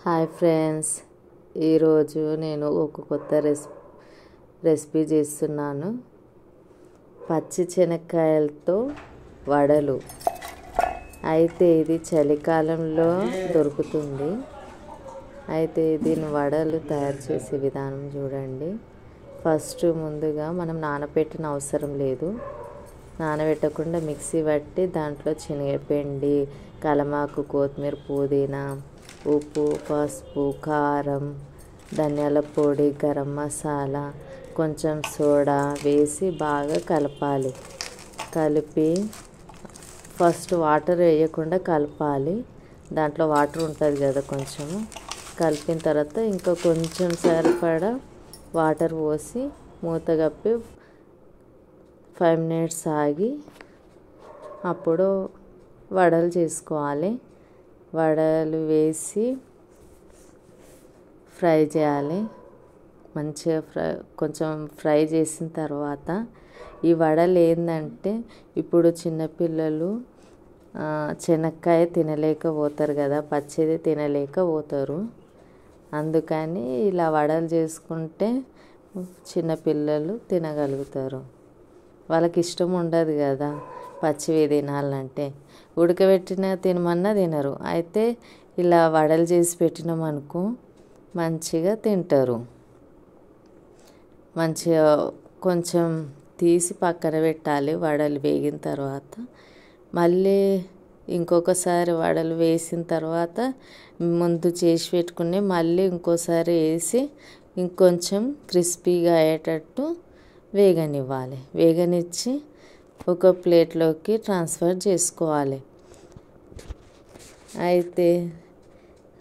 Hi friends, ఈరోజు నేను ఒక కొత్త రెసిపీ చేస్తున్నాను. పచ్చి శనక్కాయలతో వడలు. అయితే ఇది చలికాలంలో దొరుకుతుంది. అయితే దీని వడలు తయారు చేసే విధానం చూడండి. ఫస్ట్ ముందుగా మనం నానబెట్టిన అవసరం లేదు. నానబెట్టకుండా మిక్సీ పట్టి దాంట్లో శనగపిండి, కలమాకు, కొత్తిమీర, పుదీనా, ఉప్పు, పసుపు, కారం, ధనియాల పొడి, గరం మసాలా, కొంచెం సోడా వేసి బాగా కలపాలి. కలిపి ఫస్ట్ వాటర్ వేయకుండా కలపాలి. దాంట్లో వాటర్ ఉంటుంది కదా, కొంచెము కలిపిన తర్వాత ఇంకా కొంచెం సరిపడా వాటర్ పోసి మూత కప్పి 5 minutes ఆగి అప్పుడు వడలు చేసుకోవాలి. వడలు వేసి ఫ్రై చేయాలి. మంచిగా కొంచెం ఫ్రై చేసిన తర్వాత ఈ వడలు ఏంటంటే, ఇప్పుడు చిన్నపిల్లలు శనక్కాయ తినలేకపోతారు కదా, పచ్చిది తినలేకపోతారు. అందుకని ఇలా వడలు చేసుకుంటే చిన్నపిల్లలు తినగలుగుతారు. వాళ్ళకి ఇష్టం ఉండదు కదా పచ్చివి తినాలంటే. ఉడకబెట్టిన తినమన్నా తినరు. అయితే ఇలా వడలు చేసి పెట్టినామనుకో మంచిగా తింటారు. మంచిగా కొంచెం తీసి పక్కన పెట్టాలి. వడలు వేగిన తర్వాత మళ్ళీ ఇంకొకసారి వడలు వేసిన తర్వాత ముందు చేసి పెట్టుకుని మళ్ళీ ఇంకోసారి వేసి ఇంకొంచెం క్రిస్పీగా అయ్యేటట్టు వేగనివ్వాలి. వేగనిచ్చి ఒక ప్లేట్లోకి ట్రాన్స్ఫర్ చేసుకోవాలి.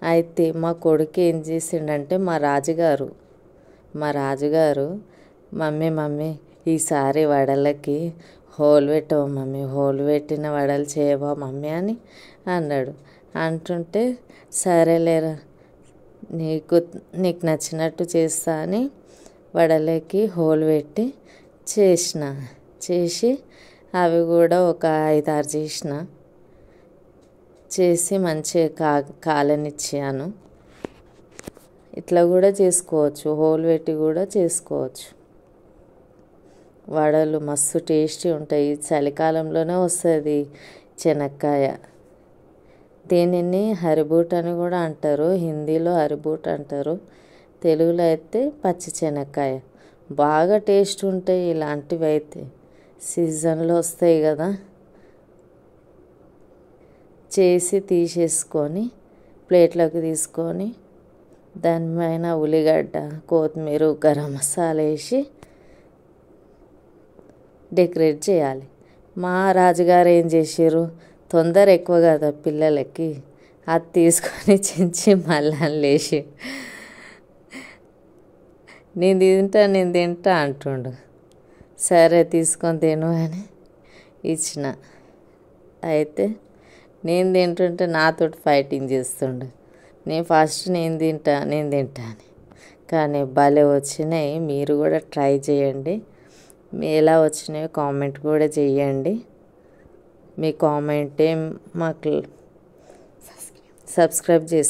అయితే మా కొడుకు ఏం చేసిండంటే, మా రాజుగారు మమ్మీ ఈసారి వడలకి హోల్ పెట్టవా మమ్మీ, హోల్ పెట్టిన వడలు చేయవా మమ్మీ అని అన్నాడు. అంటుంటే సరేలేరా, నీకు నచ్చినట్టు చేస్తా అని వడలకి హోల్ పెట్టి చేసి అవి కూడా ఒక 5-6 చేసి మంచిగా కాలనిచ్చాను. ఇట్లా కూడా చేసుకోవచ్చు, హోల్ పెట్టి కూడా చేసుకోవచ్చు. వడలు మస్తు టేస్టీ ఉంటాయి. చలికాలంలోనే వస్తుంది శనక్కాయ. దీనిని హరిబూట్ అని కూడా అంటారు. హిందీలో హరిబూట్ అంటారు, తెలుగులో అయితే పచ్చి శనక్కాయ. బాగా టేస్ట్ ఉంటాయి ఇలాంటివి. అయితే సీజన్లో వస్తాయి కదా. చేసి తీసేసుకొని ప్లేట్లోకి తీసుకొని దానిపైన ఉల్లిగడ్డ, కొత్తిమీర, గరం మసాలా వేసి డెకరేట్ చేయాలి. మా రాజుగారు ఏం చేసారు, తొందర ఎక్కువ కదా పిల్లలకి, అది తీసుకొని చించి మళ్ళీ లేచి నేను తింటా అంటుండు. సరే తీసుకొని తిను అని ఇచ్చిన. అయితే నేను తింటుంటే నాతోటి ఫైటింగ్ చేస్తుండు. నేను తింటా అని. కానీ భలే వచ్చినాయి. మీరు కూడా ట్రై చేయండి. ఎలా వచ్చినాయో కామెంట్ కూడా చేయండి. మీ కామెంటే మాకు సబ్స్క్రైబ్ చేసుకోండి.